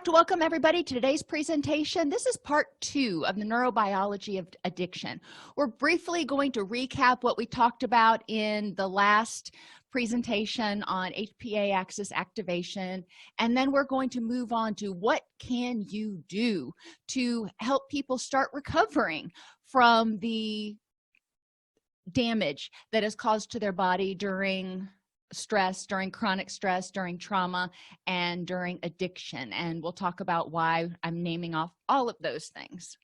to welcome everybody to today's presentation. This is part 2 of the neurobiology of addiction. We're briefly going to recap what we talked about in the last presentation on HPA axis activation, and then we're going to move on to what can you do to help people start recovering from the damage that is caused to their body during stress, during chronic stress, during trauma, and during addiction. And we'll talk about why I'm naming off all of those things.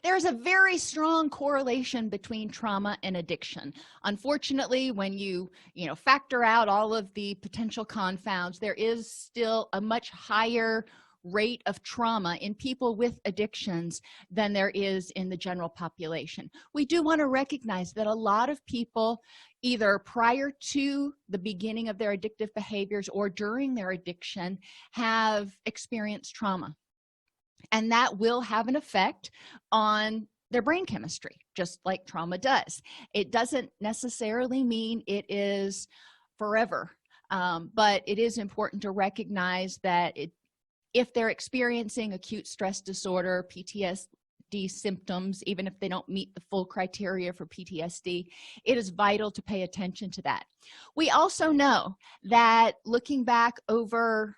There is a very strong correlation between trauma and addiction. Unfortunately, when you factor out all of the potential confounds, there is still a much higher rate of trauma in people with addictions than there is in the general population. We do want to recognize that a lot of people, either prior to the beginning of their addictive behaviors or during their addiction, have experienced trauma, and that will have an effect on their brain chemistry, just like trauma does. It doesn't necessarily mean it is forever, but it is important to recognize that if they're experiencing acute stress disorder, PTSD symptoms, even if they don't meet the full criteria for PTSD, it is vital to pay attention to that. We also know that looking back over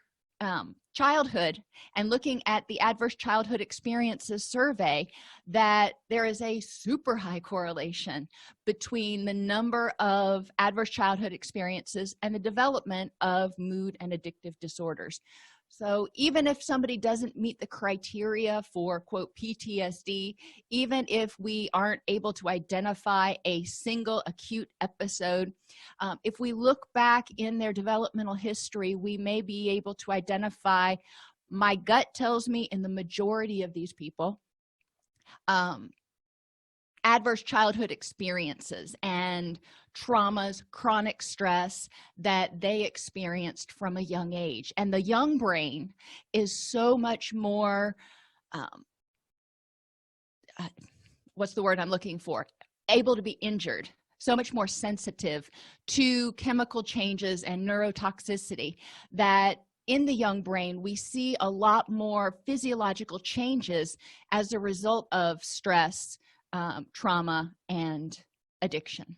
childhood and looking at the Adverse Childhood Experiences Survey, that there is a super high correlation between the number of adverse childhood experiences and the development of mood and addictive disorders. So even if somebody doesn't meet the criteria for, quote, PTSD, even if we aren't able to identify a single acute episode, if we look back in their developmental history, we may be able to identify, my gut tells me in the majority of these people, adverse childhood experiences and traumas, chronic stress that they experienced from a young age. And the young brain is so much more, what's the word I'm looking for? Able to be injured, so much more sensitive to chemical changes and neurotoxicity, that in the young brain, we see a lot more physiological changes as a result of stress, trauma, and addiction.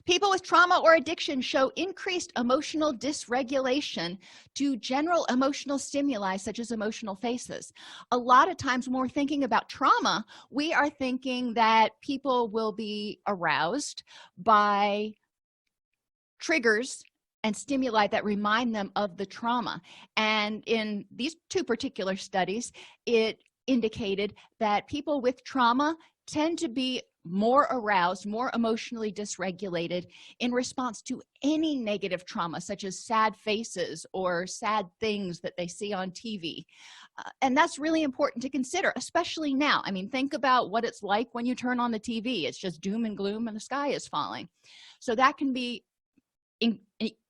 People with trauma or addiction show increased emotional dysregulation to general emotional stimuli such as emotional faces. A lot of times when we're thinking about trauma, we are thinking that people will be aroused by triggers and stimuli that remind them of the trauma. And in these 2 particular studies, it indicated that people with trauma tend to be more aroused, more emotionally dysregulated in response to any negative trauma, such as sad faces or sad things that they see on TV. And that's really important to consider, especially now. I mean, think about what it's like when you turn on the TV. It's just doom and gloom and the sky is falling. So that can be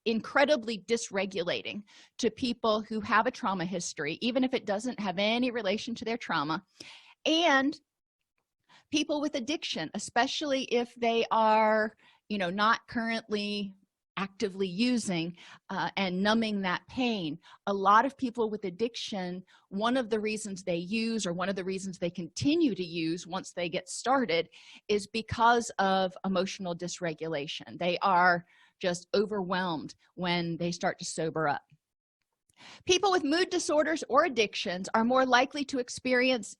incredibly dysregulating to people who have a trauma history, even if it doesn't have any relation to their trauma. And people with addiction, especially if they are, not currently actively using and numbing that pain. A lot of people with addiction, one of the reasons they use, or one of the reasons they continue to use once they get started, is because of emotional dysregulation. They are just overwhelmed when they start to sober up. People with mood disorders or addictions are more likely to experience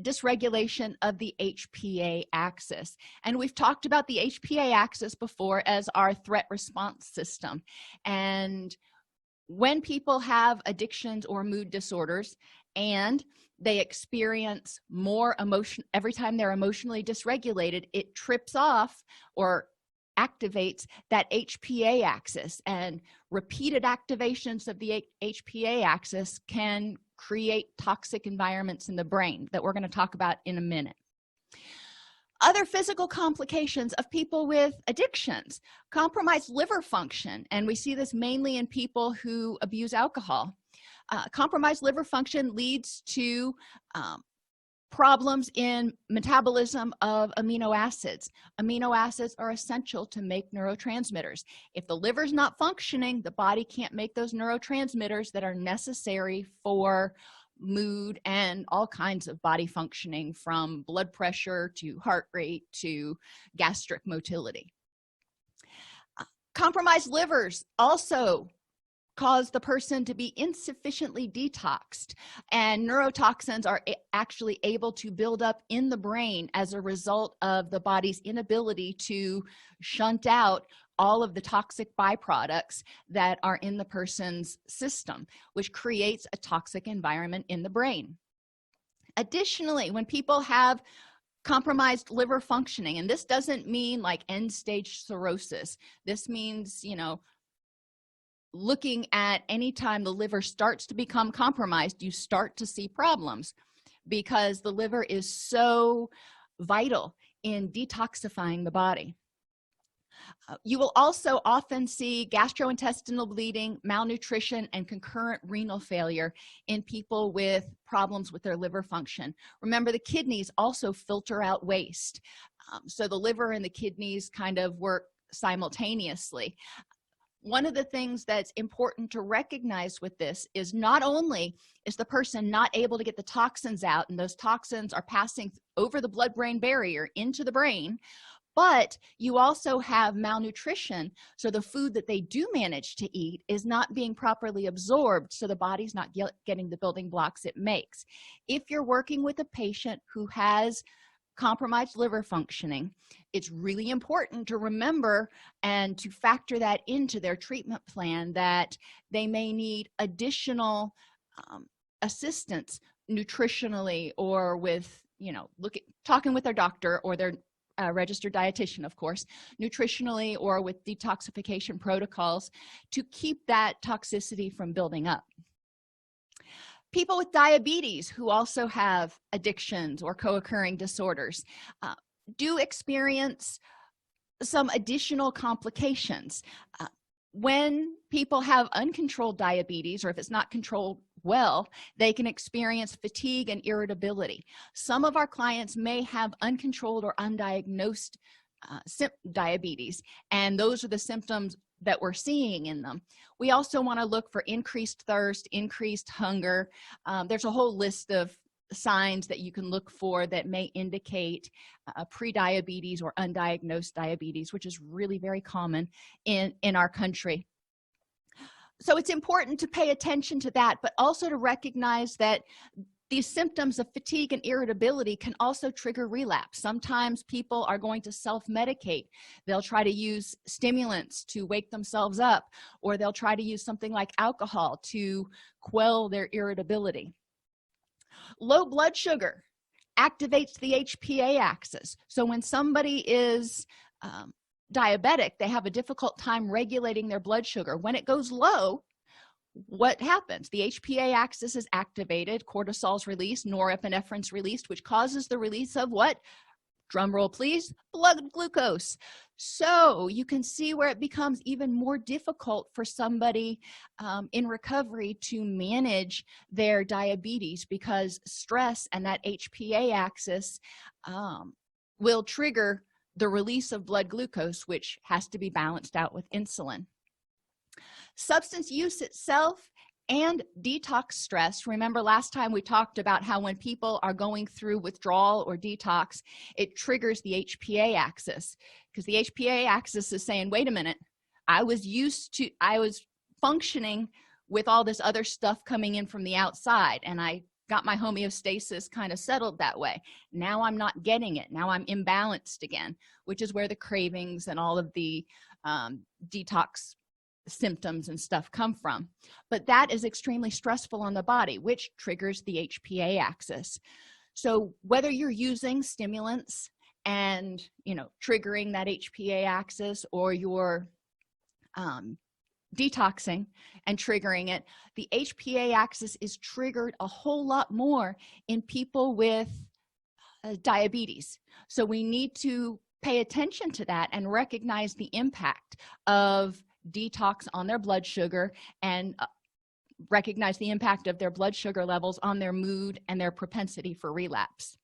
dysregulation of the HPA axis. And we've talked about the HPA axis before as our threat response system. And when people have addictions or mood disorders and they experience more emotion, every time they're emotionally dysregulated, it trips off or activates that HPA axis, and repeated activations of the HPA axis can create toxic environments in the brain that we're going to talk about in a minute. Other physical complications of people with addictions: compromised liver function, and we see this mainly in people who abuse alcohol. Compromised liver function leads to Problems in metabolism of amino acids. Amino acids are essential to make neurotransmitters. If the liver's not functioning, the body can't make those neurotransmitters that are necessary for mood and all kinds of body functioning, from blood pressure to heart rate to gastric motility. Compromised livers also cause the person to be insufficiently detoxed, and neurotoxins are actually able to build up in the brain as a result of the body's inability to shunt out all of the toxic byproducts that are in the person's system, which creates a toxic environment in the brain. Additionally, when people have compromised liver functioning, and this doesn't mean like end-stage cirrhosis, this means, looking at any time the liver starts to become compromised, you start to see problems, because the liver is so vital in detoxifying the body. You will also often see gastrointestinal bleeding, malnutrition, and concurrent renal failure in people with problems with their liver function. Remember, the kidneys also filter out waste. So the liver and the kidneys kind of work simultaneously. One of the things that's important to recognize with this is not only is the person not able to get the toxins out, and those toxins are passing over the blood-brain barrier into the brain, but you also have malnutrition. So the food that they do manage to eat is not being properly absorbed, so the body's not getting the building blocks it makes. If you're working with a patient who has compromised liver functioning, it's really important to remember and to factor that into their treatment plan, that they may need additional assistance nutritionally, or with talking with their doctor or their registered dietitian, of course, nutritionally, or with detoxification protocols to keep that toxicity from building up. People with diabetes who also have addictions or co-occurring disorders do experience some additional complications. When people have uncontrolled diabetes, or if it's not controlled well, they can experience fatigue and irritability. Some of our clients may have uncontrolled or undiagnosed diabetes, and those are the symptoms that we're seeing in them. We also want to look for increased thirst, increased hunger. There's a whole list of signs that you can look for that may indicate pre-diabetes or undiagnosed diabetes, which is really very common in our country. So it's important to pay attention to that, but also to recognize that these symptoms of fatigue and irritability can also trigger relapse. Sometimes people are going to self-medicate. They'll try to use stimulants to wake themselves up, or they'll try to use something like alcohol to quell their irritability. Low blood sugar activates the HPA axis. So when somebody is diabetic, they have a difficult time regulating their blood sugar. When it goes low, what happens? The HPA axis is activated, cortisol's released, norepinephrine's released, which causes the release of what? Drum roll, please. Blood glucose. So you can see where it becomes even more difficult for somebody in recovery to manage their diabetes, because stress and that HPA axis will trigger the release of blood glucose, which has to be balanced out with insulin. Substance use itself and detox stress. Remember last time we talked about how when people are going through withdrawal or detox, it triggers the HPA axis, because the HPA axis is saying, wait a minute, I was functioning with all this other stuff coming in from the outside, and I got my homeostasis kind of settled that way. Now I'm not getting it. Now I'm imbalanced again, which is where the cravings and all of the detox symptoms and stuff come from. But that is extremely stressful on the body, which triggers the HPA axis. So whether you're using stimulants and triggering that HPA axis, or you're detoxing and triggering it, the HPA axis is triggered a whole lot more in people with diabetes. So we need to pay attention to that and recognize the impact of detox on their blood sugar, and recognize the impact of their blood sugar levels on their mood and their propensity for relapse.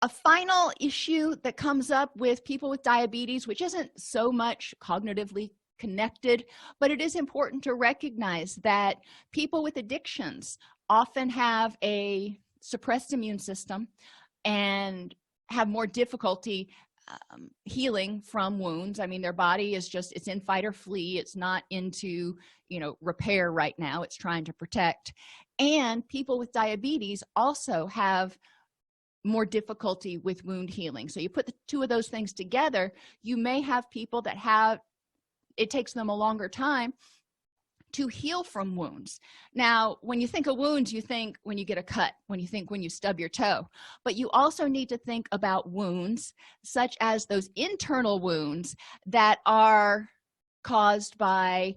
A final issue that comes up with people with diabetes, which isn't so much cognitively connected, but it is important to recognize that people with addictions often have a suppressed immune system and have more difficulty healing from wounds. I mean, their body is just, it's in fight or flee. It's not into, repair right now. It's trying to protect. And people with diabetes also have more difficulty with wound healing. So you put the two of those things together, you may have people that have, it takes them a longer time to heal from wounds. Now, when you think of wounds, you think when you get a cut, when you think when you stub your toe, but you also need to think about wounds such as those internal wounds that are caused by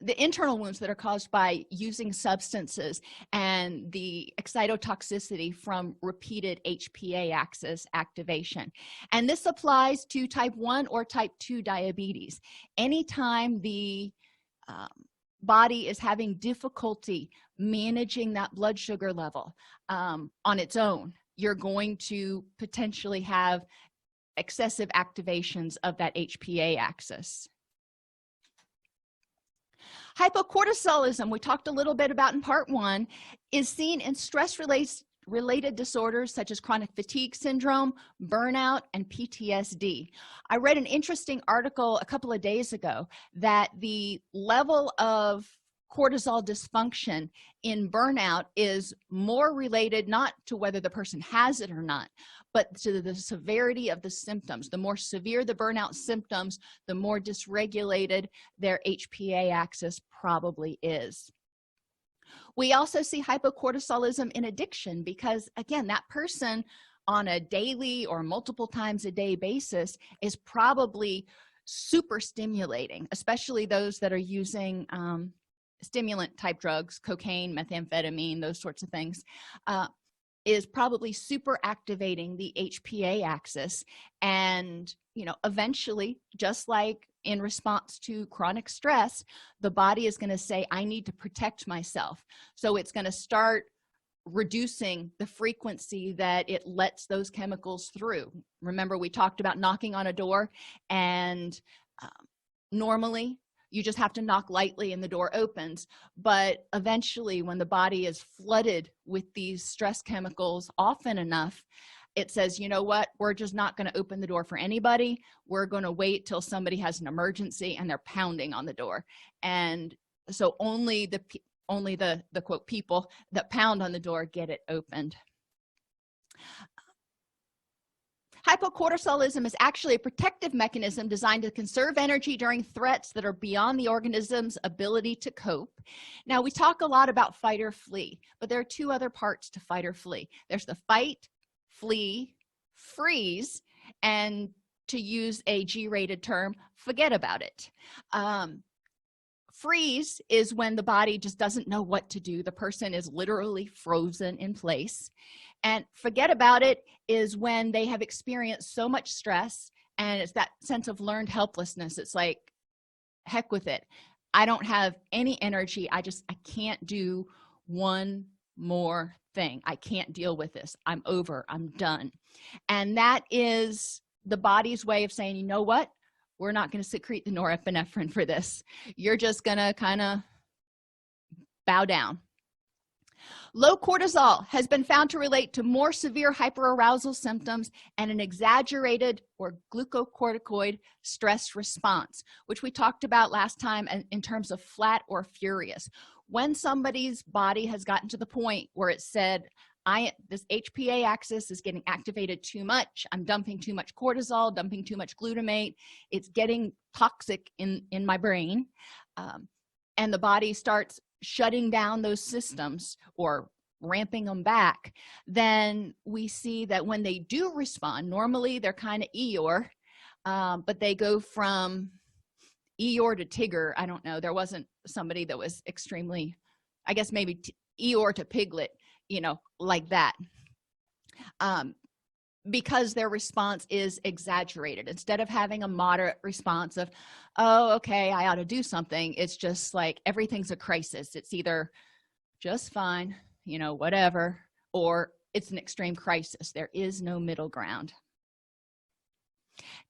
the internal wounds that are caused by using substances and the excitotoxicity from repeated HPA axis activation. And this applies to type 1 or type 2 diabetes. Anytime the body is having difficulty managing that blood sugar level on its own, you're going to potentially have excessive activations of that HPA axis. Hypocortisolism, we talked a little bit about in part 1, is seen in stress-related disorders such as chronic fatigue syndrome, burnout, and PTSD. I read an interesting article a couple of days ago that the level of cortisol dysfunction in burnout is more related not to whether the person has it or not, but to the severity of the symptoms. The more severe the burnout symptoms, the more dysregulated their HPA axis probably is. We also see hypocortisolism in addiction because, again, that person on a daily or multiple times a day basis is probably super stimulating, especially those that are using stimulant type drugs, cocaine, methamphetamine, those sorts of things, is probably super activating the HPA axis. And, eventually, just like in response to chronic stress, the body is going to say, I need to protect myself. So it's going to start reducing the frequency that it lets those chemicals through. Remember, we talked about knocking on a door, and normally you just have to knock lightly and the door opens. But eventually, when the body is flooded with these stress chemicals often enough, it says, you know what, we're just not going to open the door for anybody. We're going to wait till somebody has an emergency and they're pounding on the door. And so only the quote people that pound on the door get it opened. Hypocortisolism is actually a protective mechanism designed to conserve energy during threats that are beyond the organism's ability to cope. Now, we talk a lot about fight or flee, but there are two other parts to fight or flee. There's the fight, flee, freeze, and to use a G-rated term, forget about it. Freeze is when the body just doesn't know what to do. The person is literally frozen in place. And forget about it is when they have experienced so much stress, and it's that sense of learned helplessness. It's like, heck with it. I don't have any energy. I can't do one more thing. I can't deal with this. I'm over. I'm done. And that is the body's way of saying, you know what? We're not going to secrete the norepinephrine for this. You're just going to kind of bow down. Low cortisol has been found to relate to more severe hyperarousal symptoms and an exaggerated or glucocorticoid stress response, which we talked about last time in terms of flat or furious. When somebody's body has gotten to the point where it said, this HPA axis is getting activated too much, I'm dumping too much cortisol, dumping too much glutamate, it's getting toxic in my brain, and the body starts shutting down those systems or ramping them back, then we see that when they do respond, normally they're kind of Eeyore, but they go from Eeyore to Tigger. I don't know. There wasn't somebody that was extremely, I guess maybe Eeyore to Piglet, like that. Because their response is exaggerated. Instead of having a moderate response of, oh, okay, I ought to do something, it's just like everything's a crisis. It's either just fine, whatever, or it's an extreme crisis. There is no middle ground.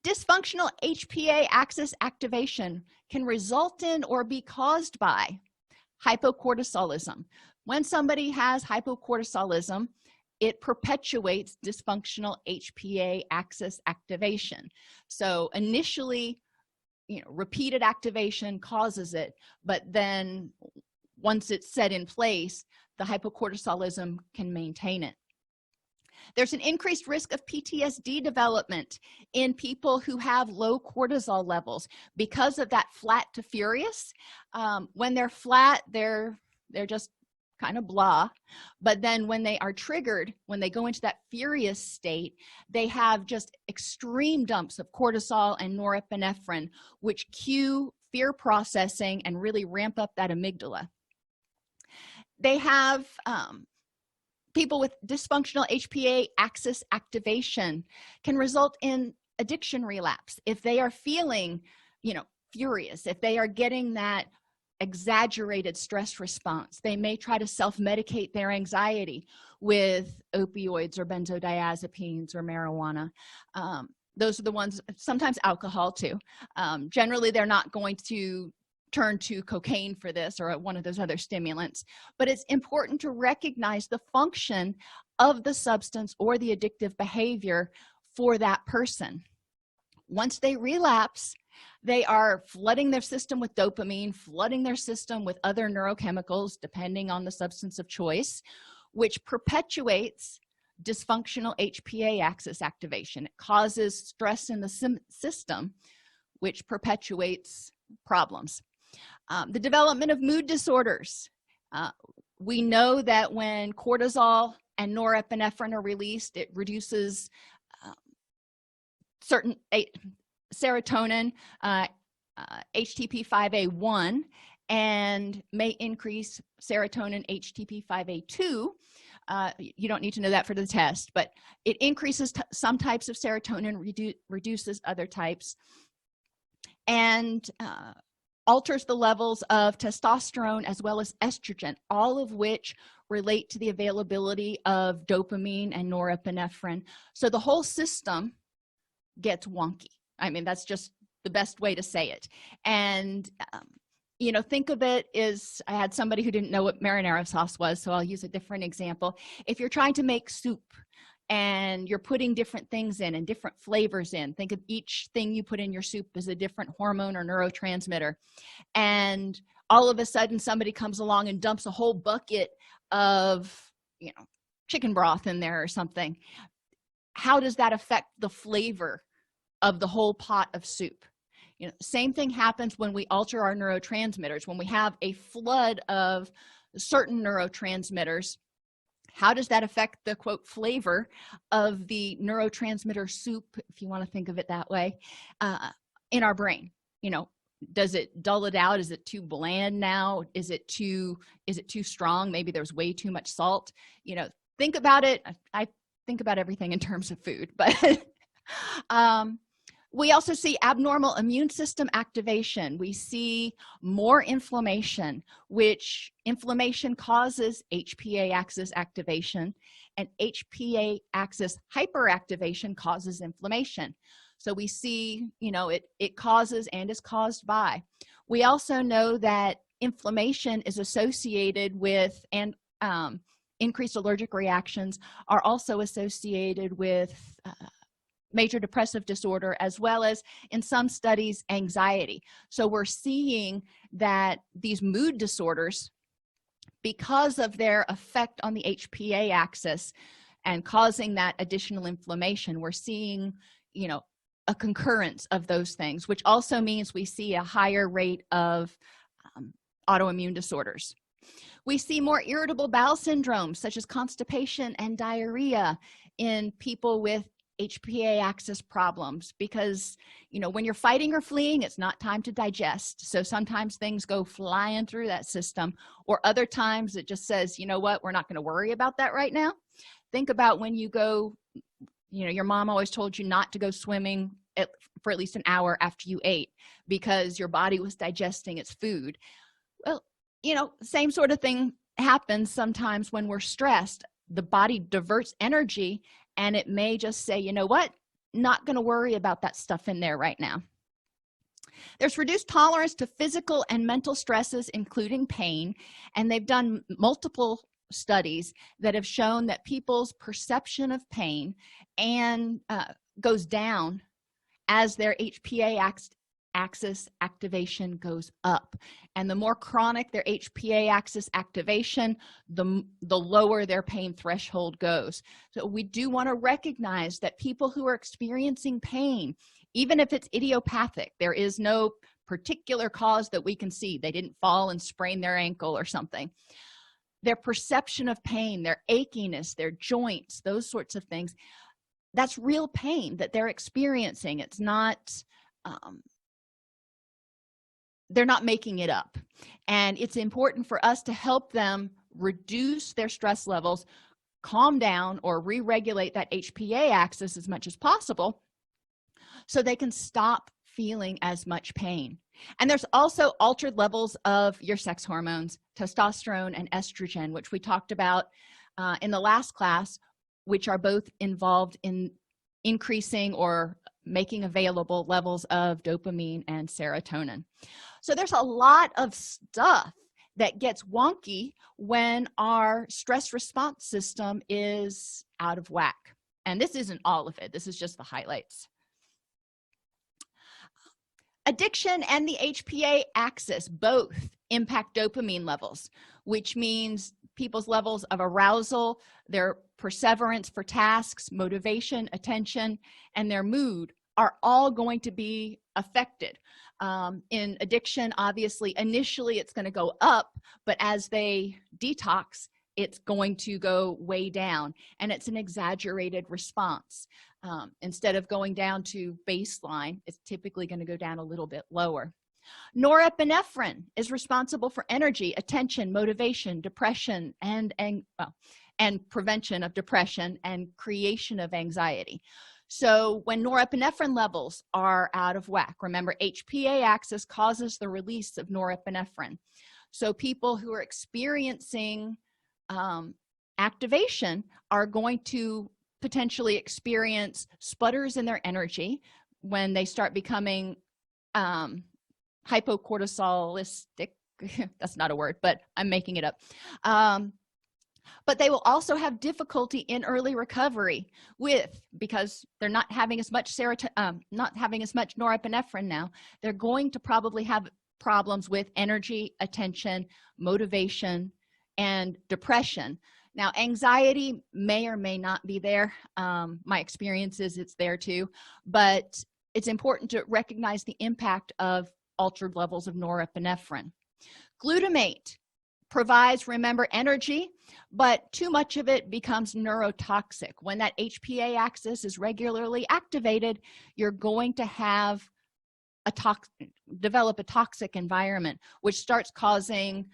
Dysfunctional HPA axis activation can result in or be caused by hypocortisolism. When somebody has hypocortisolism, it perpetuates dysfunctional HPA axis activation. So initially, repeated activation causes it, but then once it's set in place, the hypocortisolism can maintain it. There's an increased risk of PTSD development in people who have low cortisol levels because of that flat to furious. When they're flat, they're just kind of blah, but then when they are triggered, when they go into that furious state, they have just extreme dumps of cortisol and norepinephrine, which cue fear processing and really ramp up that amygdala. They have people with dysfunctional HPA axis activation can result in addiction relapse if they are feeling furious, if they are getting that exaggerated stress response. They may try to self-medicate their anxiety with opioids or benzodiazepines or marijuana. Those are the ones, sometimes alcohol too. Generally, they're not going to turn to cocaine for this or one of those other stimulants, but it's important to recognize the function of the substance or the addictive behavior for that person. Once they relapse, they are flooding their system with dopamine, flooding their system with other neurochemicals, depending on the substance of choice, which perpetuates dysfunctional HPA axis activation. It causes stress in the system, which perpetuates problems. The development of mood disorders. We know that when cortisol and norepinephrine are released, it reduces certain serotonin, HTP5A1, and may increase serotonin HTP5A2. You don't need to know that for the test, but it increases some types of serotonin, reduces other types, and alters the levels of testosterone as well as estrogen, all of which relate to the availability of dopamine and norepinephrine. So the whole system gets wonky. I mean, that's just the best way to say it. And think of it as, I had somebody who didn't know what marinara sauce was, so I'll use a different example. If you're trying to make soup and you're putting different things in and different flavors in, think of each thing you put in your soup as a different hormone or neurotransmitter, and all of a sudden somebody comes along and dumps a whole bucket of chicken broth in there or something. How does that affect the flavor of the whole pot of soup? Same thing happens when we alter our neurotransmitters. When we have a flood of certain neurotransmitters, how does that affect the quote flavor of the neurotransmitter soup, if you want to think of it that way, in our brain? Does it dull it out? Is it too bland now? Is it too strong? Maybe there's way too much salt. Think about it. I think about everything in terms of food, but we also see abnormal immune system activation. We see more inflammation, which inflammation causes HPA axis activation, and HPA axis hyperactivation causes inflammation. So we see, it causes and is caused by. We also know that inflammation is associated with, and increased allergic reactions are also associated with major depressive disorder, as well as in some studies anxiety. So we're seeing that these mood disorders, because of their effect on the HPA axis and causing that additional inflammation, we're seeing a concurrence of those things, which also means we see a higher rate of autoimmune disorders. We see more irritable bowel syndrome, such as constipation and diarrhea, in people with HPA axis problems, because when you're fighting or fleeing, it's not time to digest. So sometimes things go flying through that system, or other times it just says, what, we're not going to worry about that right now. Think about when you go, your mom always told you not to go swimming for at least an hour after you ate because your body was digesting its food. Well, same sort of thing happens sometimes when we're stressed. the body diverts energy, and it may just say, you know what, not going to worry about that stuff in there right now. There's reduced tolerance to physical and mental stresses, including pain, and they've done multiple studies that have shown that people's perception of pain and goes down as their HPA axis activation goes up, and the more chronic their HPA axis activation, the lower their pain threshold goes. So we do want to recognize that people who are experiencing pain, even if it's idiopathic, there is no particular cause that we can see, they didn't fall and sprain their ankle or something, their perception of pain, their achiness, their joints, those sorts of things, that's real pain that they're experiencing. It's not they're not making it up, and it's important for us to help them reduce their stress levels, calm down, or re-regulate that HPA axis as much as possible so they can stop feeling as much pain. And there's also altered levels of your sex hormones, testosterone and estrogen, which we talked about in the last class, which are both involved in increasing or making available levels of dopamine and serotonin. So there's a lot of stuff that gets wonky when our stress response system is out of whack. And this isn't all of it. This is just the highlights. Addiction and the HPA axis both impact dopamine levels, which means people's levels of arousal, their perseverance for tasks, motivation, attention, and their mood are all going to be affected. In addiction, obviously, initially it's going to go up, but as they detox, it's going to go way down, and it's an exaggerated response. Instead of going down to baseline, it's typically going to go down a little bit lower. Norepinephrine is responsible for energy, attention, motivation, depression, and prevention of depression and creation of anxiety. So when norepinephrine levels are out of whack, remember HPA axis causes the release of norepinephrine. So people who are experiencing activation are going to potentially experience sputters in their energy when they start becoming hypocortisolistic. That's not a word, but I'm making it up. But they will also have difficulty in early recovery because they're not having as much norepinephrine now. They're going to probably have problems with energy, attention, motivation, and depression. Now, anxiety may or may not be there. My experience is it's there too, but it's important to recognize the impact of altered levels of norepinephrine. Glutamate provides, remember, energy, but too much of it becomes neurotoxic. When that HPA axis is regularly activated, you're going to have develop a toxic environment, which starts causing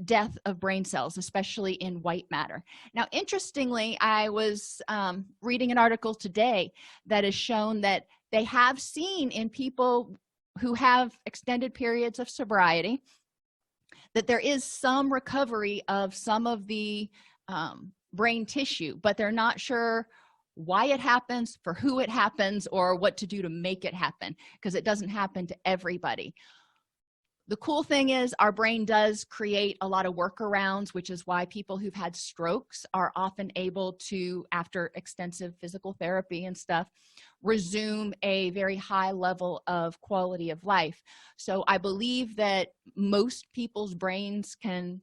death of brain cells, especially in white matter. Now, interestingly, I was reading an article today that has shown that they have seen in people who have extended periods of sobriety that there is some recovery of some of the brain tissue, but they're not sure why it happens, for who it happens, or what to do to make it happen, because it doesn't happen to everybody. The cool thing is our brain does create a lot of workarounds, which is why people who've had strokes are often able to, after extensive physical therapy and stuff, resume a very high level of quality of life. So I believe that most people's brains can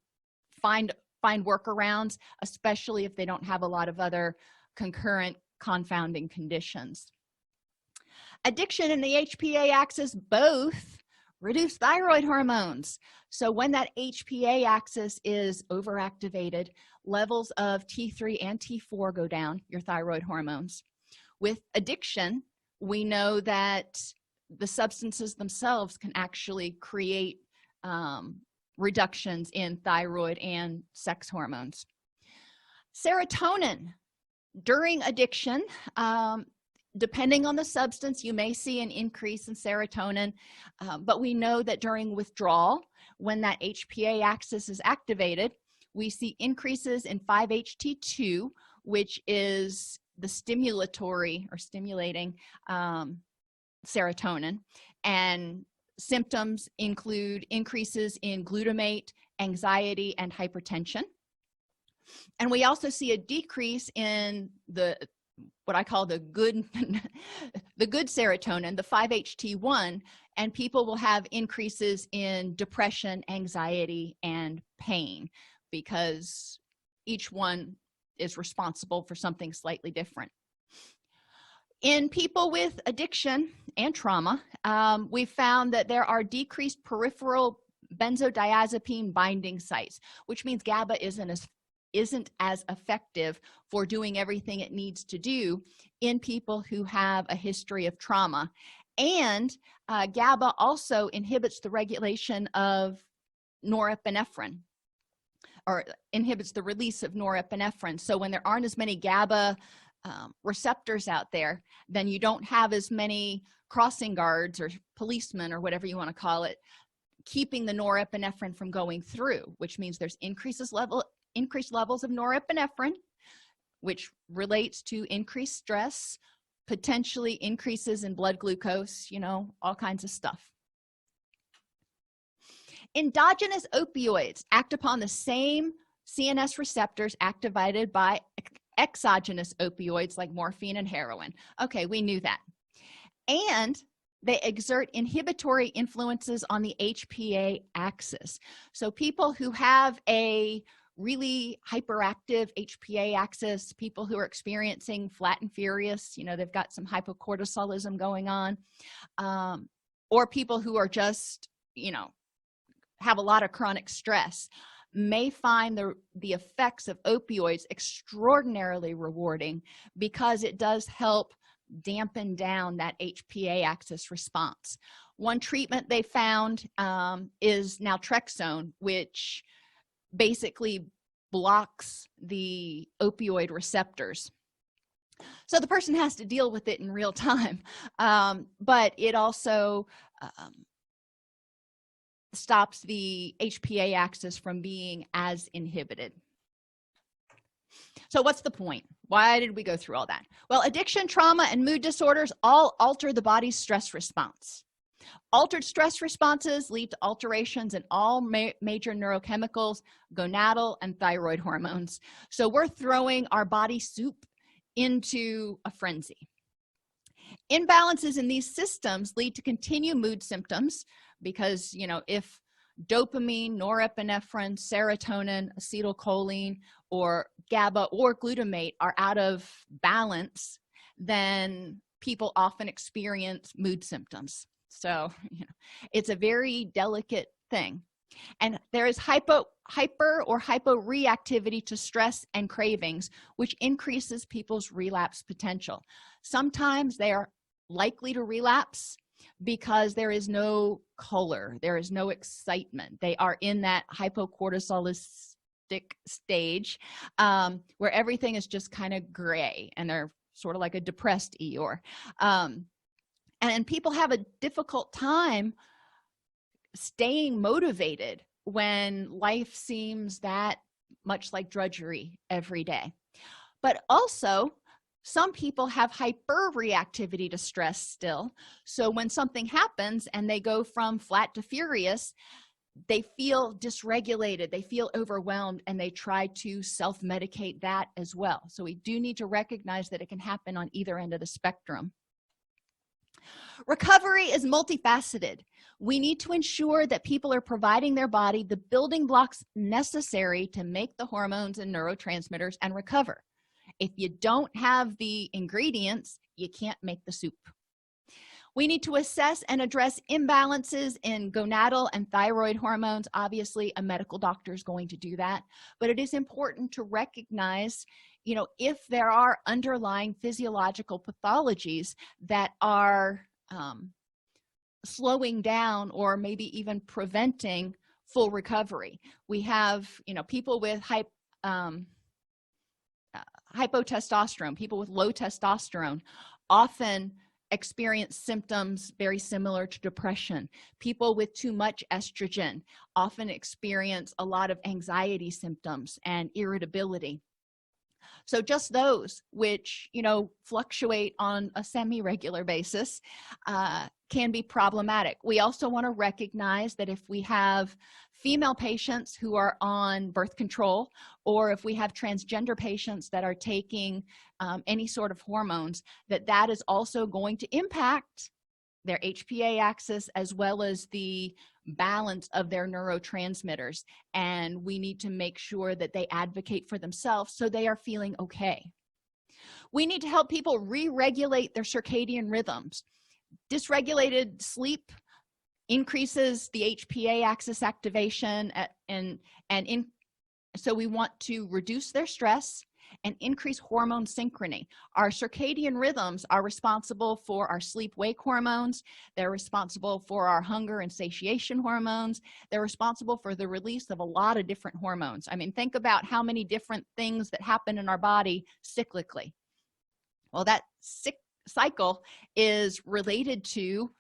find workarounds, especially if they don't have a lot of other concurrent confounding conditions. Addiction and the HPA axis both reduce thyroid hormones. So when that HPA axis is overactivated, levels of T3 and T4 go down, your thyroid hormones. With addiction, we know that the substances themselves can actually create reductions in thyroid and sex hormones. Serotonin. During addiction, depending on the substance, you may see an increase in serotonin, but we know that during withdrawal, when that HPA axis is activated, we see increases in 5-HT2, which is the stimulating serotonin, and symptoms include increases in glutamate, anxiety, and hypertension. And we also see a decrease in what I call the good the good serotonin, the 5-HT1, and people will have increases in depression, anxiety, and pain, because each one is responsible for something slightly different. In people with addiction and trauma, we found that there are decreased peripheral benzodiazepine binding sites, which means GABA isn't as effective for doing everything it needs to do in people who have a history of trauma. And GABA also inhibits the regulation of norepinephrine, or inhibits the release of norepinephrine. So when there aren't as many GABA receptors out there, then you don't have as many crossing guards or policemen or whatever you want to call it keeping the norepinephrine from going through, which means there's increased levels of norepinephrine, which relates to increased stress, potentially increases in blood glucose, all kinds of stuff. Endogenous opioids act upon the same CNS receptors activated by exogenous opioids like morphine and heroin. Okay, we knew that. And they exert inhibitory influences on the HPA axis. So people who have a really hyperactive HPA axis, people who are experiencing flat and furious, they've got some hypocortisolism going on, or people who are just, have a lot of chronic stress, may find the effects of opioids extraordinarily rewarding, because it does help dampen down that HPA axis response. One treatment they found is naltrexone, which basically blocks the opioid receptors. So the person has to deal with it in real time, but it also stops the HPA axis from being as inhibited. So what's the point? Why did we go through all that? Well, addiction, trauma, and mood disorders all alter the body's stress response. Altered stress responses lead to alterations in all major neurochemicals, gonadal and thyroid hormones. So we're throwing our body soup into a frenzy. Imbalances in these systems lead to continued mood symptoms, because if dopamine, norepinephrine, serotonin, acetylcholine, or GABA or glutamate are out of balance, then people often experience mood symptoms. So it's a very delicate thing. And there is hyper or hyporeactivity to stress and cravings, which increases people's relapse potential. Sometimes they are likely to relapse because there is no color, there is no excitement. They are in that hypocortisolistic stage where everything is just kind of gray, and they're sort of like a depressed Eeyore. And people have a difficult time staying motivated when life seems that much like drudgery every day. But also, some people have hyperreactivity to stress still. So when something happens and they go from flat to furious, they feel dysregulated, they feel overwhelmed, and they try to self-medicate that as well. So we do need to recognize that it can happen on either end of the spectrum. Recovery is multifaceted. We need to ensure that people are providing their body the building blocks necessary to make the hormones and neurotransmitters and recover. If you don't have the ingredients, you can't make the soup. We need to assess and address imbalances in gonadal and thyroid hormones. Obviously, a medical doctor is going to do that, but it is important to recognize, if there are underlying physiological pathologies that are slowing down or maybe even preventing full recovery. We have, people with hypotestosterone, people with low testosterone often experience symptoms very similar to depression. People with too much estrogen often experience a lot of anxiety symptoms and irritability. So just those which, fluctuate on a semi-regular basis can be problematic. We also want to recognize that if we have female patients who are on birth control, or if we have transgender patients that are taking any sort of hormones, that is also going to impact their HPA axis as well as the balance of their neurotransmitters. And we need to make sure that they advocate for themselves so they are feeling okay. We need to help people re-regulate their circadian rhythms. Dysregulated sleep increases the HPA axis activation, so we want to reduce their stress and increase hormone synchrony. Our circadian rhythms are responsible for our sleep-wake hormones. They're responsible for our hunger and satiation hormones. They're responsible for the release of a lot of different hormones. I mean, think about how many different things that happen in our body cyclically. Well, that cycle is related to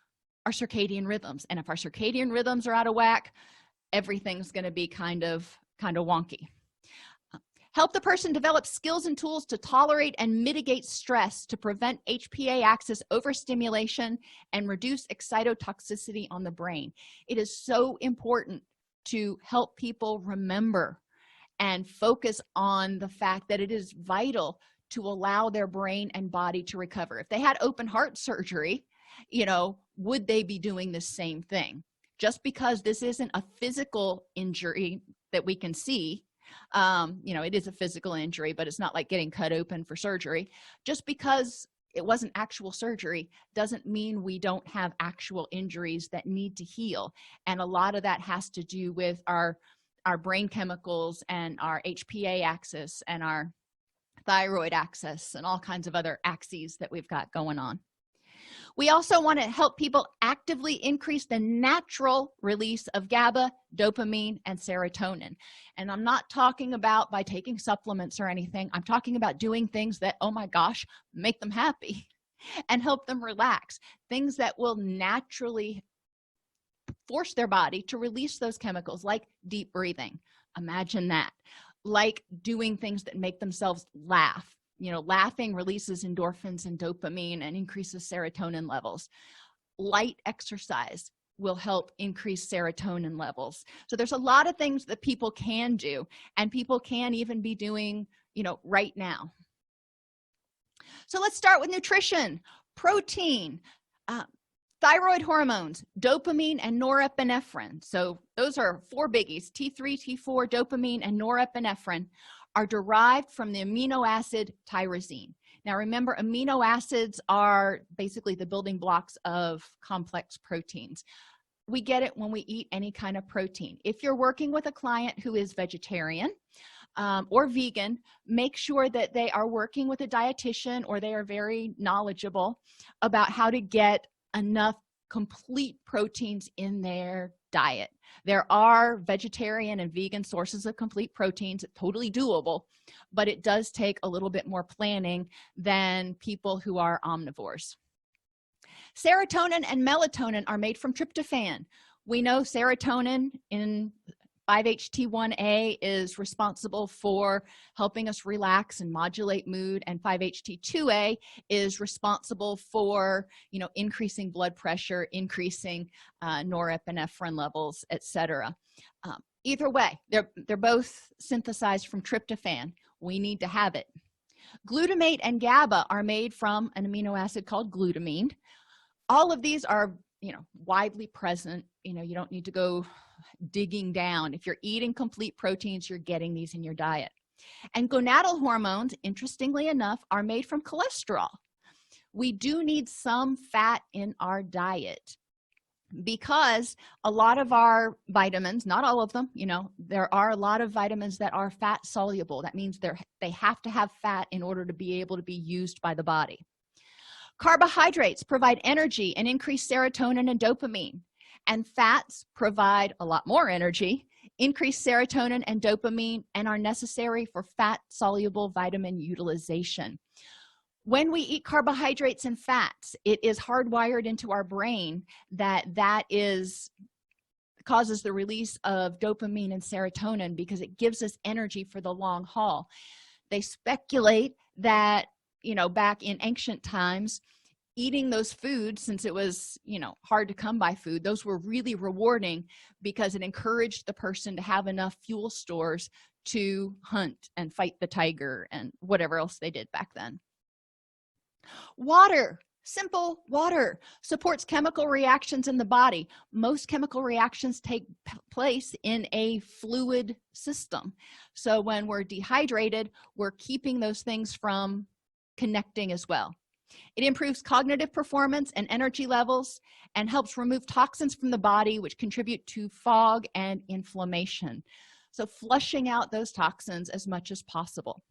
our circadian rhythms. And if our circadian rhythms are out of whack, everything's going to be kind of wonky. Help the person develop skills and tools to tolerate and mitigate stress to prevent HPA axis overstimulation and reduce excitotoxicity on the brain. It is so important to help people remember and focus on the fact that it is vital to allow their brain and body to recover. If they had open heart surgery, would they be doing the same thing? Just because this isn't a physical injury that we can see, it is a physical injury, but it's not like getting cut open for surgery. Just because it wasn't actual surgery doesn't mean we don't have actual injuries that need to heal. And a lot of that has to do with our brain chemicals and our HPA axis and our thyroid axis and all kinds of other axes that we've got going on. We also want to help people actively increase the natural release of GABA, dopamine, and serotonin. And I'm not talking about by taking supplements or anything. I'm talking about doing things that, oh my gosh, make them happy and help them relax. Things that will naturally force their body to release those chemicals, like deep breathing. Imagine that. Like doing things that make themselves laugh. Laughing releases endorphins and dopamine and increases serotonin levels. Light exercise will help increase serotonin levels. So there's a lot of things that people can do, and people can even be doing, right now. So let's start with nutrition. Protein, thyroid hormones, dopamine, and norepinephrine. So those are four biggies: T3, T4, dopamine, and norepinephrine are derived from the amino acid tyrosine. Now remember, amino acids are basically the building blocks of complex proteins. We get it when we eat any kind of protein. If you're working with a client who is vegetarian or vegan, make sure that they are working with a dietitian or they are very knowledgeable about how to get enough complete proteins in their diet. There are vegetarian and vegan sources of complete proteins, totally doable, but it does take a little bit more planning than people who are omnivores. Serotonin and melatonin are made from tryptophan. We know serotonin in 5-HT1A is responsible for helping us relax and modulate mood, and 5-HT2A is responsible for, increasing blood pressure, increasing norepinephrine levels, etc. Either way, they're both synthesized from tryptophan. We need to have it. Glutamate and GABA are made from an amino acid called glutamine. All of these are, widely present. You don't need to go digging down. If you're eating complete proteins, you're getting these in your diet. And gonadal hormones, interestingly enough, are made from cholesterol. We do need some fat in our diet because a lot of our vitamins, not all of them, there are a lot of vitamins that are fat soluble. That means they have to have fat in order to be able to be used by the body. Carbohydrates provide energy and increase serotonin and dopamine. And fats provide a lot more energy, increase serotonin and dopamine, and are necessary for fat-soluble vitamin utilization. When we eat carbohydrates and fats, it is hardwired into our brain that causes the release of dopamine and serotonin because it gives us energy for the long haul. They speculate that, back in ancient times, eating those foods, since it was, hard to come by food, those were really rewarding because it encouraged the person to have enough fuel stores to hunt and fight the tiger and whatever else they did back then. Water, simple water, supports chemical reactions in the body. Most chemical reactions take place in a fluid system. So when we're dehydrated, we're keeping those things from connecting as well. It improves cognitive performance and energy levels and helps remove toxins from the body, which contribute to fog and inflammation. So flushing out those toxins as much as possible.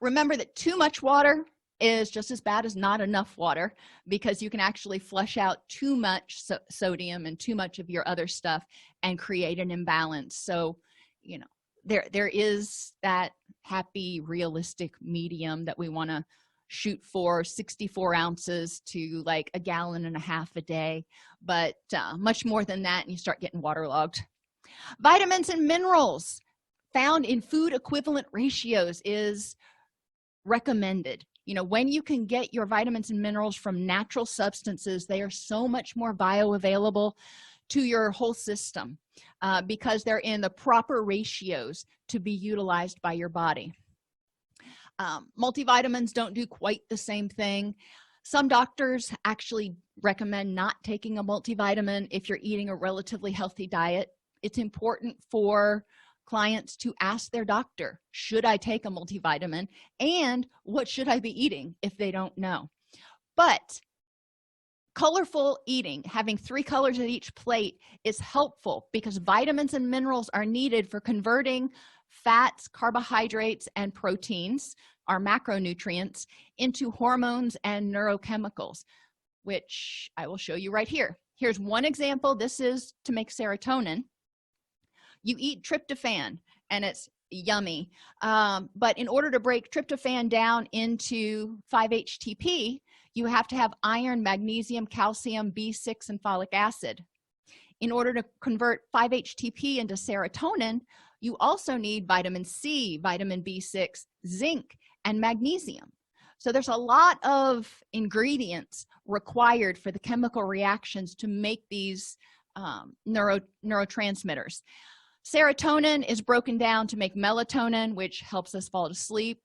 Remember that too much water is just as bad as not enough water, because you can actually flush out too much sodium and too much of your other stuff and create an imbalance. So, there is that happy, realistic medium that we want to shoot for, 64 ounces to like 1.5 gallons a day, but much more than that and you start getting waterlogged. Vitamins and minerals found in food equivalent ratios is recommended. When you can get your vitamins and minerals from natural substances, they are so much more bioavailable to your whole system because they're in the proper ratios to be utilized by your body. Multivitamins don't do quite the same thing. Some doctors actually recommend not taking a multivitamin if you're eating a relatively healthy diet. It's important for clients to ask their doctor, should I take a multivitamin, and what should I be eating if they don't know. But colorful eating, having 3 colors at each plate, is helpful because vitamins and minerals are needed for converting fats, carbohydrates, and proteins, our macronutrients, into hormones and neurochemicals, which I will show you right here. Here's one example. This is to make serotonin. You eat tryptophan and it's yummy, but in order to break tryptophan down into 5-HTP, you have to have iron, magnesium, calcium, B6, and folic acid. In order to convert 5-HTP into serotonin, you also need vitamin C, vitamin B6, zinc, and magnesium. So there's a lot of ingredients required for the chemical reactions to make these neurotransmitters. Serotonin is broken down to make melatonin, which helps us fall to sleep.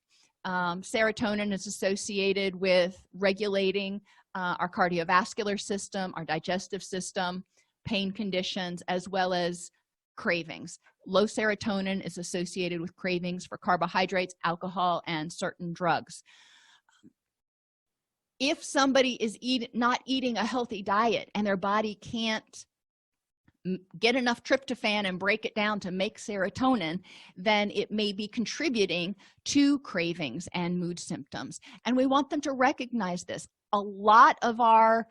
Serotonin is associated with regulating our cardiovascular system, our digestive system, pain conditions, as well as cravings. Low serotonin is associated with cravings for carbohydrates, alcohol, and certain drugs. If somebody is not eating a healthy diet and their body can't get enough tryptophan and break it down to make serotonin, then it may be contributing to cravings and mood symptoms. And we want them to recognize this. A lot of our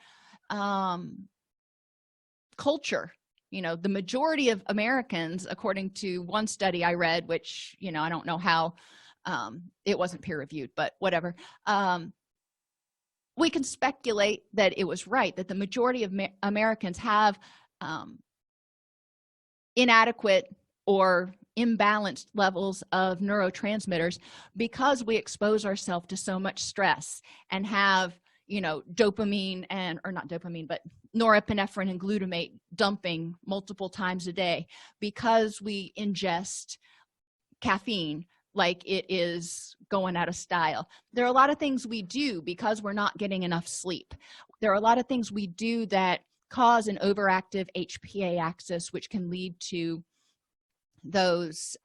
culture, the majority of Americans, according to one study I read, which, I don't know how, it wasn't peer reviewed, but whatever. We can speculate that it was right, that the majority of Americans have inadequate or imbalanced levels of neurotransmitters because we expose ourselves to so much stress and have, dopamine or not dopamine, but norepinephrine and glutamate dumping multiple times a day because we ingest caffeine like it is going out of style. There are a lot of things we do because we're not getting enough sleep. There are a lot of things we do that cause an overactive HPA axis, which can lead to those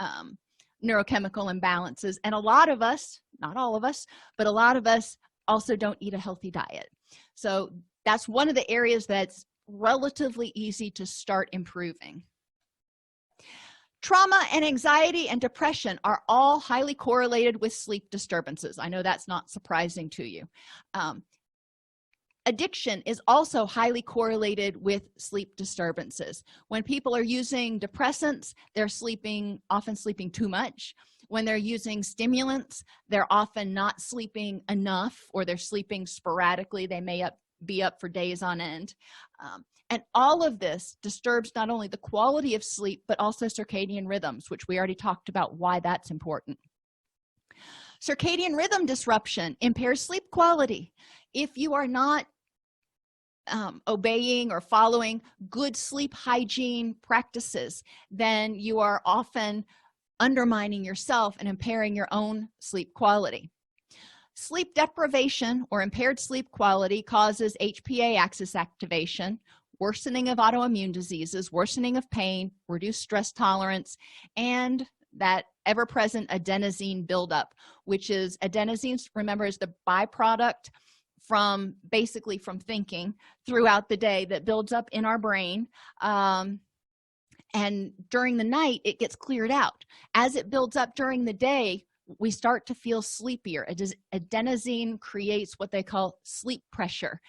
neurochemical imbalances. And a lot of us, not all of us, but a lot of us also don't eat a healthy diet. So that's one of the areas that's relatively easy to start improving. Trauma and anxiety and depression are all highly correlated with sleep disturbances. I know that's not surprising to you. Addiction is also highly correlated with sleep disturbances. When people are using depressants, they're often sleeping too much. When they're using stimulants, they're often not sleeping enough, or they're sleeping sporadically. They may be up for days on end. And all of this disturbs not only the quality of sleep, but also circadian rhythms, which we already talked about why that's important. Circadian rhythm disruption impairs sleep quality. If you are not obeying or following good sleep hygiene practices, then you are often undermining yourself and impairing your own sleep quality. Sleep deprivation or impaired sleep quality causes HPA axis activation, worsening of autoimmune diseases, worsening of pain, reduced stress tolerance, and that ever-present adenosine buildup, which is adenosine, remember, is the byproduct from basically from thinking throughout the day that builds up in our brain. And during the night, it gets cleared out. As it builds up during the day, we start to feel sleepier. Adenosine creates what they call sleep pressure.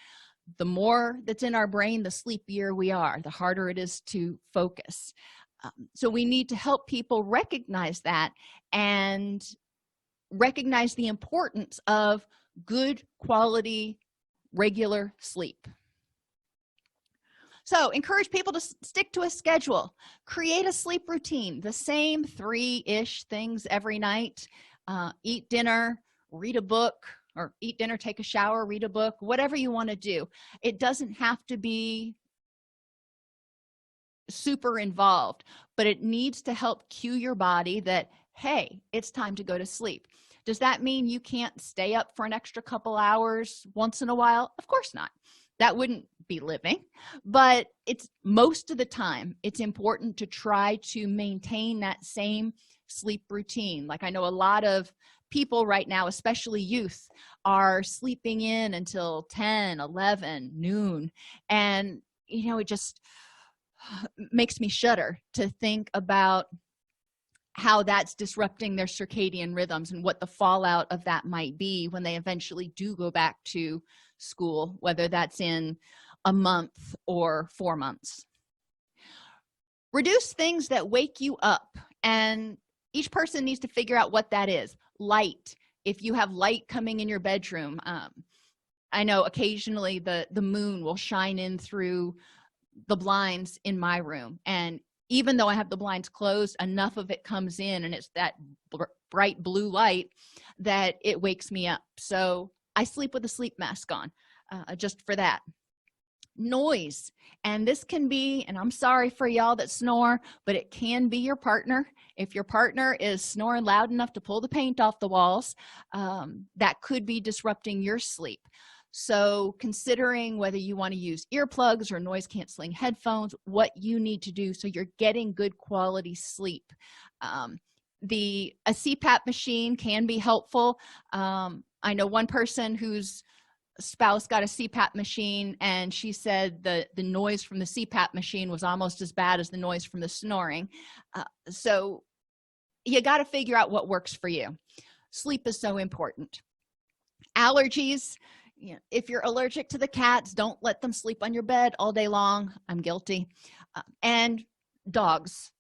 The more that's in our brain, the sleepier we are, the harder it is to focus. So we need to help people recognize that and recognize the importance of good quality regular sleep. So encourage people to stick to a schedule. Create a sleep routine, the same 3-ish things every night. Eat dinner, read a book, or eat dinner, take a shower, read a book, whatever you want to do. It doesn't have to be super involved, but it needs to help cue your body that, hey, it's time to go to sleep. Does that mean you can't stay up for an extra couple hours once in a while? Of course not. That wouldn't be living, but it's most of the time it's important to try to maintain that same sleep routine. Like, I know a lot of people right now, especially youth, are sleeping in until 10, 11, noon, and it just makes me shudder to think about how that's disrupting their circadian rhythms and what the fallout of that might be when they eventually do go back to school, whether that's in a month or 4 months. Reduce things that wake you up, and each person needs to figure out what that is. Light. If you have light coming in your bedroom, I know occasionally the moon will shine in through the blinds in my room, and even though I have the blinds closed, enough of it comes in and it's that bright blue light that it wakes me up. So I sleep with a sleep mask on, just for that. Noise. And this can be, and I'm sorry for y'all that snore, but it can be your partner. If your partner is snoring loud enough to pull the paint off the walls, that could be disrupting your sleep. So considering whether you want to use earplugs or noise canceling headphones, what you need to do so you're getting good quality sleep. A CPAP machine can be helpful. I know one person whose spouse got a CPAP machine, and she said the noise from the CPAP machine was almost as bad as the noise from the snoring. So you got to figure out what works for you. Sleep is so important. Allergies. If you're allergic to the cats, don't let them sleep on your bed all day long. I'm guilty. And dogs.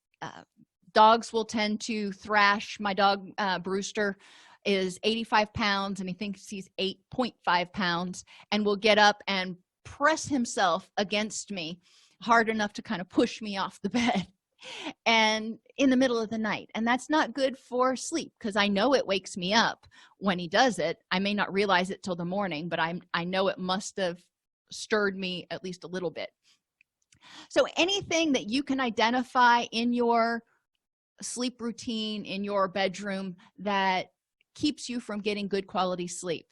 Dogs will tend to thrash. My dog, Brewster, is 85 pounds, and he thinks he's 8.5 pounds, and will get up and press himself against me hard enough to kind of push me off the bed, and in the middle of the night. And that's not good for sleep, because I know it wakes me up when he does it. I may not realize it till the morning, but I know it must have stirred me at least a little bit. So anything that you can identify in your sleep routine, in your bedroom, that keeps you from getting good quality sleep.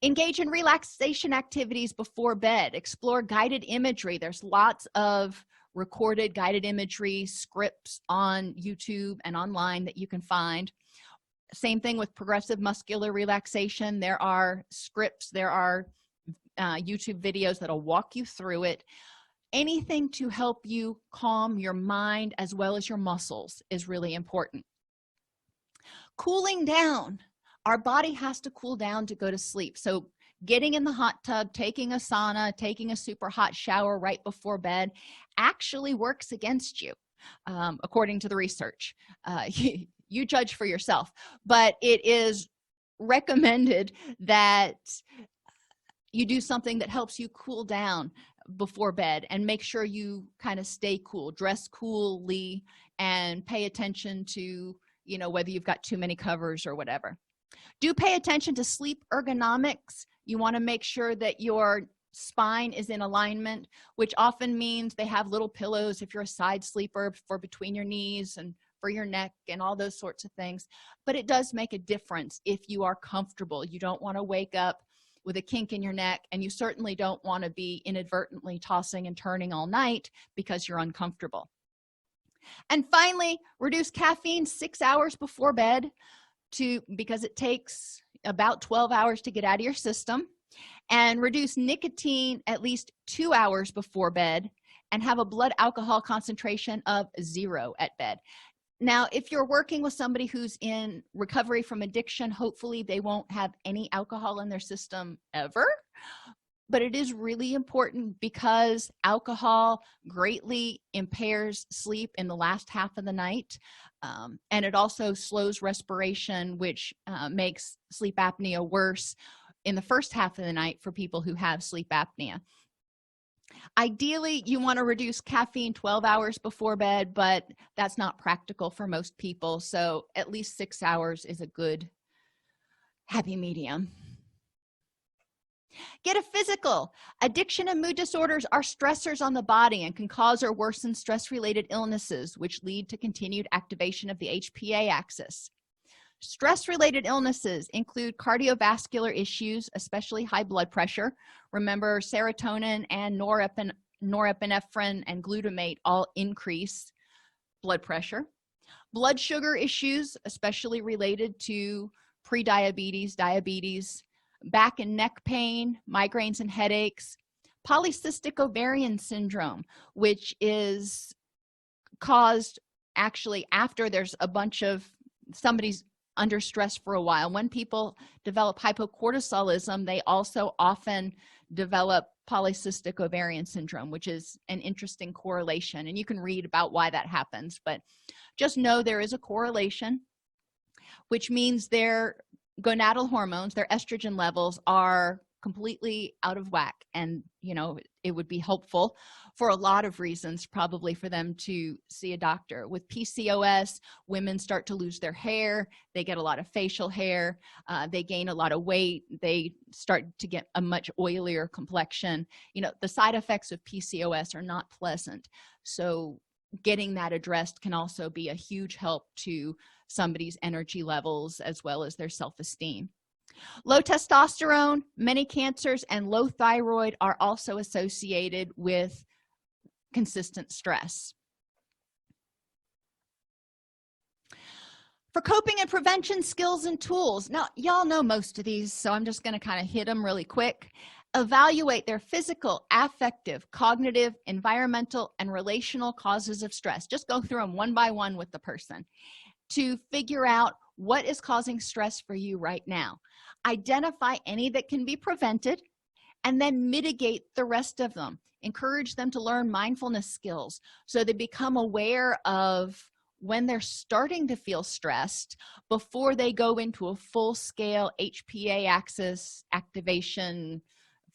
Engage in relaxation activities before bed. Explore guided imagery. There's lots of recorded guided imagery scripts on YouTube and online that you can find. Same thing with progressive muscular relaxation. There are scripts, there are YouTube videos that'll walk you through it. Anything to help you calm your mind as well as your muscles is really important. Cooling down. Our body has to cool down to go to sleep. So getting in the hot tub, taking a sauna, taking a super hot shower right before bed actually works against you, according to the research. you judge for yourself, but it is recommended that you do something that helps you cool down before bed, and make sure you kind of stay cool, dress coolly, and pay attention to, you know, whether you've got too many covers or whatever. Do pay attention to sleep ergonomics. You want to make sure that your spine is in alignment, which often means they have little pillows if you're a side sleeper, for between your knees and for your neck and all those sorts of things. But it does make a difference if you are comfortable. You don't want to wake up with a kink in your neck, and you certainly don't want to be inadvertently tossing and turning all night because you're uncomfortable. And finally, reduce caffeine 6 hours before bed, because it takes about 12 hours to get out of your system, and reduce nicotine at least 2 hours before bed, and have a blood alcohol concentration of 0 at bed. Now, if you're working with somebody who's in recovery from addiction, hopefully they won't have any alcohol in their system ever. But it is really important, because alcohol greatly impairs sleep in the last half of the night. And it also slows respiration, which makes sleep apnea worse in the first half of the night for people who have sleep apnea. Ideally, you want to reduce caffeine 12 hours before bed, but that's not practical for most people. So at least 6 hours is a good happy medium. Get a physical. Addiction and mood disorders are stressors on the body and can cause or worsen stress-related illnesses, which lead to continued activation of the HPA axis. Stress-related illnesses include cardiovascular issues, especially high blood pressure. Remember, serotonin and norepinephrine and glutamate all increase blood pressure. Blood sugar issues, especially related to prediabetes, diabetes, back and neck pain, migraines and headaches, polycystic ovarian syndrome, which is caused actually after there's a bunch of somebody's under stress for a while. When people develop hypocortisolism, they also often develop polycystic ovarian syndrome, which is an interesting correlation, and you can read about why that happens. But just know there is a correlation, which means their gonadal hormones, their estrogen levels, are completely out of whack. And you know, it would be helpful for a lot of reasons probably for them to see a doctor. With PCOS, women start to lose their hair, they get a lot of facial hair, they gain a lot of weight, they start to get a much oilier complexion. You know, the side effects of PCOS are not pleasant, so getting that addressed can also be a huge help to somebody's energy levels as well as their self-esteem. Low testosterone, many cancers, and low thyroid are also associated with consistent stress. For coping and prevention skills and tools, now y'all know most of these, so I'm just going to kind of hit them really quick. Evaluate their physical, affective, cognitive, environmental, and relational causes of stress. Just go through them one by one with the person to figure out what is causing stress for you right now. Identify any that can be prevented, and then mitigate the rest of them. Encourage them to learn mindfulness skills so they become aware of when they're starting to feel stressed before they go into a full-scale HPA axis activation,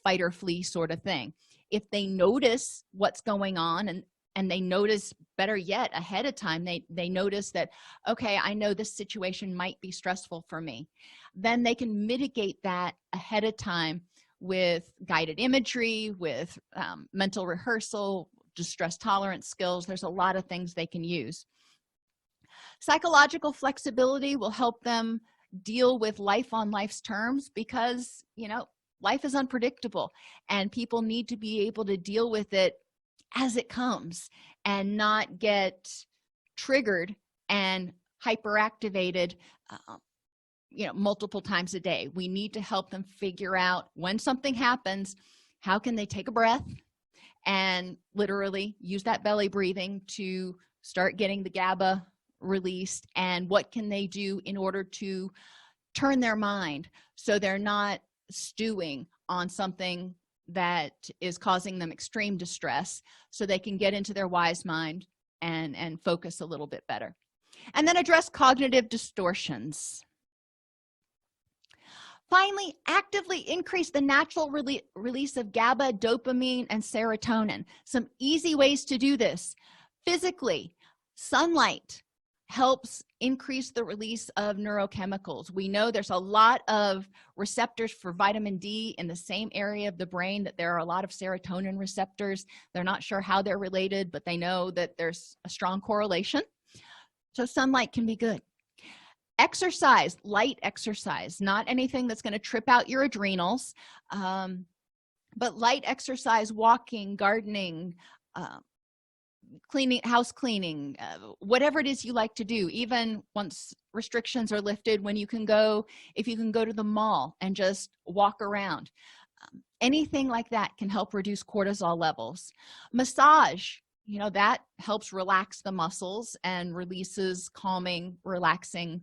fight or flee sort of thing. If they notice what's going on, and they notice, better yet, ahead of time, they notice that, okay, I know this situation might be stressful for me, then they can mitigate that ahead of time with guided imagery, with mental rehearsal, distress tolerance skills. There's a lot of things they can use. Psychological flexibility will help them deal with life on life's terms, because you know, life is unpredictable and people need to be able to deal with it as it comes and not get triggered and hyperactivated you know, multiple times a day. We need to help them figure out when something happens, how can they take a breath and literally use that belly breathing to start getting the GABA released, and what can they do in order to turn their mind so they're not stewing on something that is causing them extreme distress, so they can get into their wise mind and focus a little bit better. And then address cognitive distortions. Finally, actively increase the natural release of GABA, dopamine, and serotonin. Some easy ways to do this. Physically, sunlight helps increase the release of neurochemicals. We know there's a lot of receptors for vitamin D in the same area of the brain that there are a lot of serotonin receptors. They're not sure how they're related, but they know that there's a strong correlation. So sunlight can be good. Exercise, light exercise, not anything that's going to trip out your adrenals, but light exercise, walking, gardening, cleaning, house cleaning, whatever it is you like to do. Even once restrictions are lifted, when you can go, if you can go to the mall and just walk around, anything like that can help reduce cortisol levels. Massage, that helps relax the muscles and releases calming, relaxing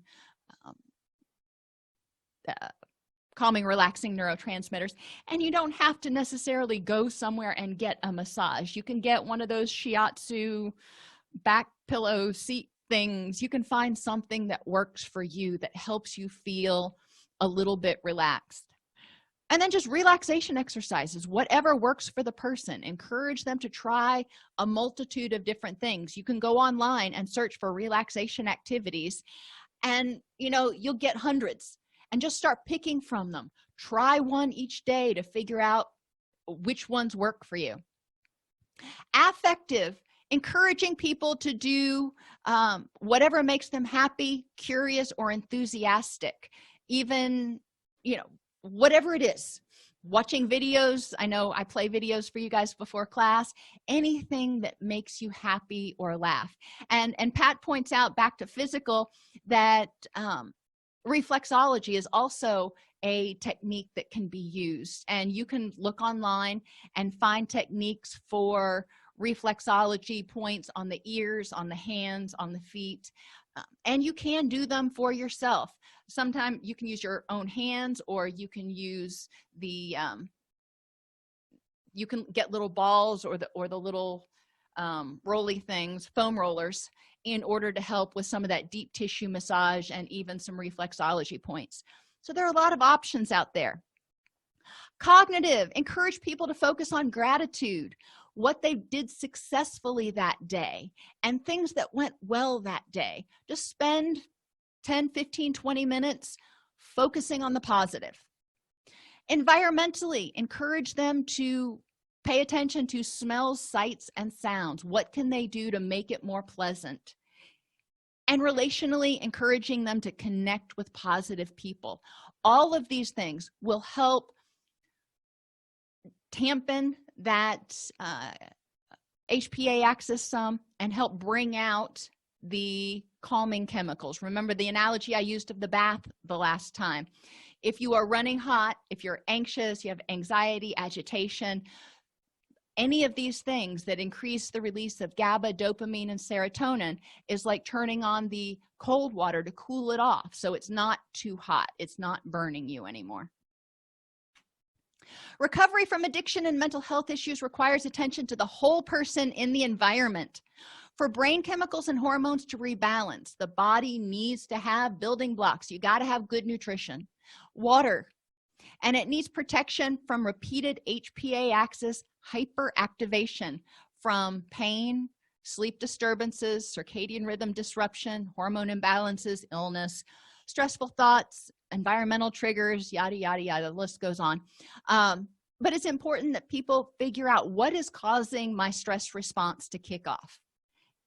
neurotransmitters. And you don't have to necessarily go somewhere and get a massage. You can get one of those shiatsu back pillow seat things. You can find something that works for you, that helps you feel a little bit relaxed. And then just relaxation exercises, whatever works for the person. Encourage them to try a multitude of different things. You can go online and search for relaxation activities, and you'll get hundreds, and just start picking from them. Try one each day to figure out which ones work for you. Affective, encouraging people to do whatever makes them happy, curious, or enthusiastic. Even whatever it is. Watching videos, I know I play videos for you guys before class. Anything that makes you happy or laugh. And Pat points out, back to physical, that reflexology is also a technique that can be used, and you can look online and find techniques for reflexology points on the ears, on the hands, on the feet, and you can do them for yourself. Sometimes you can use your own hands, or you can use the you can get little balls or the little rolly things, foam rollers, in order to help with some of that deep tissue massage and even some reflexology points. So there are a lot of options out there. Cognitive, encourage people to focus on gratitude, what they did successfully that day, and things that went well that day. Just spend 10, 15, 20 minutes focusing on the positive. Environmentally, encourage them to pay attention to smells, sights, and sounds. What can they do to make it more pleasant? And relationally, encouraging them to connect with positive people. All of these things will help dampen that HPA axis and help bring out the calming chemicals. Remember the analogy I used of the bath the last time. If you are running hot, if you're anxious, you have anxiety, agitation, any of these things that increase the release of GABA, dopamine, and serotonin is like turning on the cold water to cool it off, so it's not too hot. It's not burning you anymore. Recovery from addiction and mental health issues requires attention to the whole person in the environment. For brain chemicals and hormones to rebalance, the body needs to have building blocks. You got to have good nutrition, water, and it needs protection from repeated HPA axis hyperactivation from pain, sleep disturbances, circadian rhythm disruption, hormone imbalances, illness, stressful thoughts, environmental triggers, yada, yada, yada. The list goes on. But it's important that people figure out what is causing my stress response to kick off,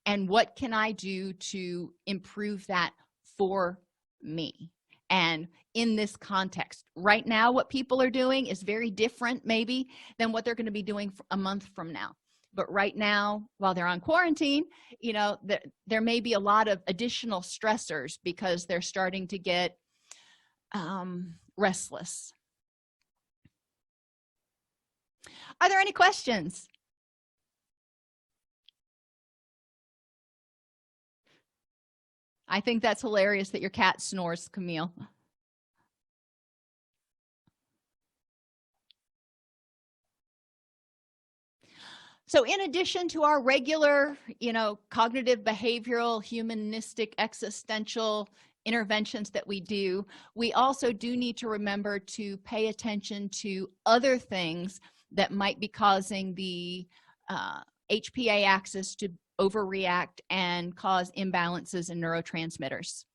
and what can I do to improve that for me. And in this context, right now, what people are doing is very different maybe than what they're going to be doing a month from now. But right now, while they're on quarantine, there may be a lot of additional stressors because they're starting to get restless. Are there any questions? I think that's hilarious that your cat snores, Camille. So in addition to our regular, cognitive, behavioral, humanistic, existential interventions that we do, we also do need to remember to pay attention to other things that might be causing the HPA axis to overreact and cause imbalances in neurotransmitters.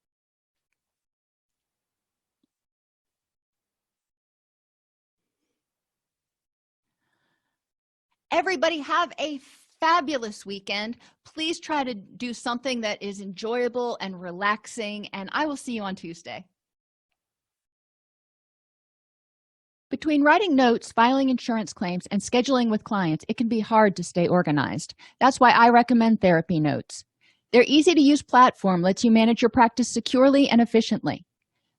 Everybody have a fabulous weekend. Please try to do something that is enjoyable and relaxing, and I will see you on Tuesday. Between writing notes, filing insurance claims, and scheduling with clients, it can be hard to stay organized. That's why I recommend Therapy Notes. Their easy-to-use platform lets you manage your practice securely and efficiently.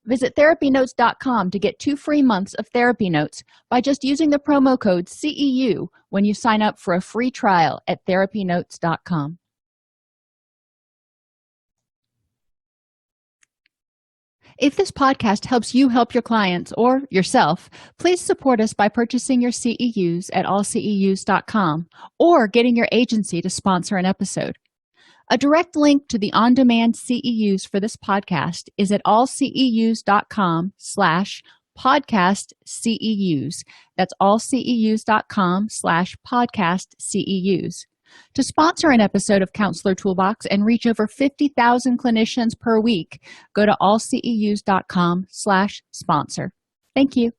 Visit therapynotes.com to get 2 free months of Therapy Notes by just using the promo code CEU when you sign up for a free trial at therapynotes.com. If this podcast helps you help your clients or yourself, please support us by purchasing your CEUs at allceus.com or getting your agency to sponsor an episode. A direct link to the on-demand CEUs for this podcast is at allceus.com/podcast CEUs. That's allceus.com/podcast CEUs. To sponsor an episode of Counselor Toolbox and reach over 50,000 clinicians per week, go to allceus.com/sponsor. Thank you.